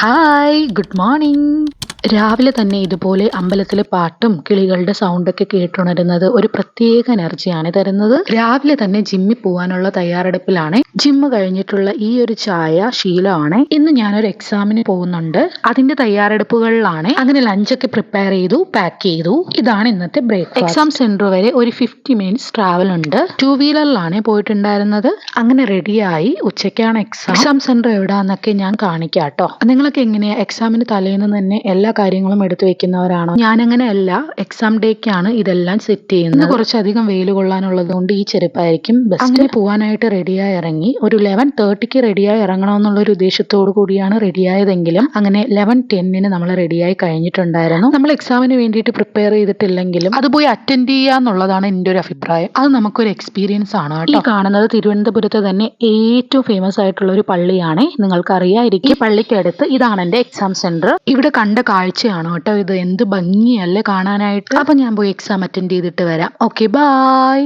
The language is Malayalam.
Hi, good morning. രാവിലെ തന്നെ ഇതുപോലെ അമ്പലത്തിലെ പാട്ടും കിളികളുടെ സൗണ്ടൊക്കെ കേട്ടുണരുന്നത് ഒരു പ്രത്യേക എനർജിയാണ് തരുന്നത്. രാവിലെ തന്നെ ജിമ്മിൽ പോകാനുള്ള തയ്യാറെടുപ്പിലാണ്. ജിമ്മ് കഴിഞ്ഞിട്ടുള്ള ഈ ഒരു ചായ ശീലമാണ്. ഇന്ന് ഞാനൊരു എക്സാമിന് പോകുന്നുണ്ട്, അതിന്റെ തയ്യാറെടുപ്പുകളിലാണ്. അങ്ങനെ ലഞ്ചൊക്കെ പ്രിപ്പയർ ചെയ്തു, പാക്ക് ചെയ്തു. ഇതാണ് ഇന്നത്തെ ബ്രേക്ക്ഫാസ്റ്റ്. എക്സാം സെന്റർ വരെ ഒരു 50 മിനിറ്റ്സ് ട്രാവൽ ഉണ്ട്. 2 വീലറിലാണ് പോയിട്ടുണ്ടായിരുന്നത്. അങ്ങനെ റെഡിയായി. ഉച്ചയ്ക്കാണ് എക്സാം സെന്റർ എവിടാന്നൊക്കെ ഞാൻ കാണിക്കാട്ടോ. നിങ്ങളൊക്കെ എങ്ങനെയാ എക്സാമിന് തലേന്ന് തന്നെ എല്ലാ കാര്യങ്ങളും എടുത്തു വെക്കുന്നവരാണോ? ഞാനങ്ങനെ അല്ല, എക്സാം ഡേക്കാണ് ഇതെല്ലാം സെറ്റ് ചെയ്യുന്നത്. കുറച്ചധികം വെയിൽ കൊള്ളാനുള്ളത് കൊണ്ട് ഈ ചെരുപ്പായിരിക്കും ബെസ്റ്റ്. അങ്ങനെ പോവാനായിട്ട് റെഡിയായി ഇറങ്ങി. ഒരു 11:30 റെഡിയായി ഇറങ്ങണമെന്നുള്ള ഒരു ഉദ്ദേശത്തോടു കൂടിയാണ് റെഡിയായതെങ്കിലും അങ്ങനെ 11:10 നമ്മൾ റെഡിയായി കഴിഞ്ഞിട്ടുണ്ടായിരുന്നു. നമ്മൾ എക്സാമിന് വേണ്ടിയിട്ട് പ്രിപ്പയർ ചെയ്തിട്ടില്ലെങ്കിലും അത് പോയി അറ്റൻഡ് ചെയ്യാന്നുള്ളതാണ് എൻ്റെ ഒരു അഭിപ്രായം. അത് നമുക്കൊരു എക്സ്പീരിയൻസ് ആണ് കേട്ടോ. ഈ കാണുന്നത് തിരുവനന്തപുരത്ത് തന്നെ ഏറ്റവും ഫേമസ് ആയിട്ടുള്ള ഒരു പള്ളിയാണ്. നിങ്ങൾക്ക് അറിയായിരിക്കും. ഈ പള്ളിക്കടുത്ത് ഇതാണ് എൻ്റെ എക്സാം സെന്റർ. ഇവിടെ കണ്ട കാഴ്ചയാണ് കേട്ടോ ഇത്. എന്ത് ഭംഗിയല്ലേ കാണാനായിട്ട്. അപ്പൊ ഞാൻ പോയി എക്സാം അറ്റൻഡ് ചെയ്തിട്ട് വരാം. Okay, by.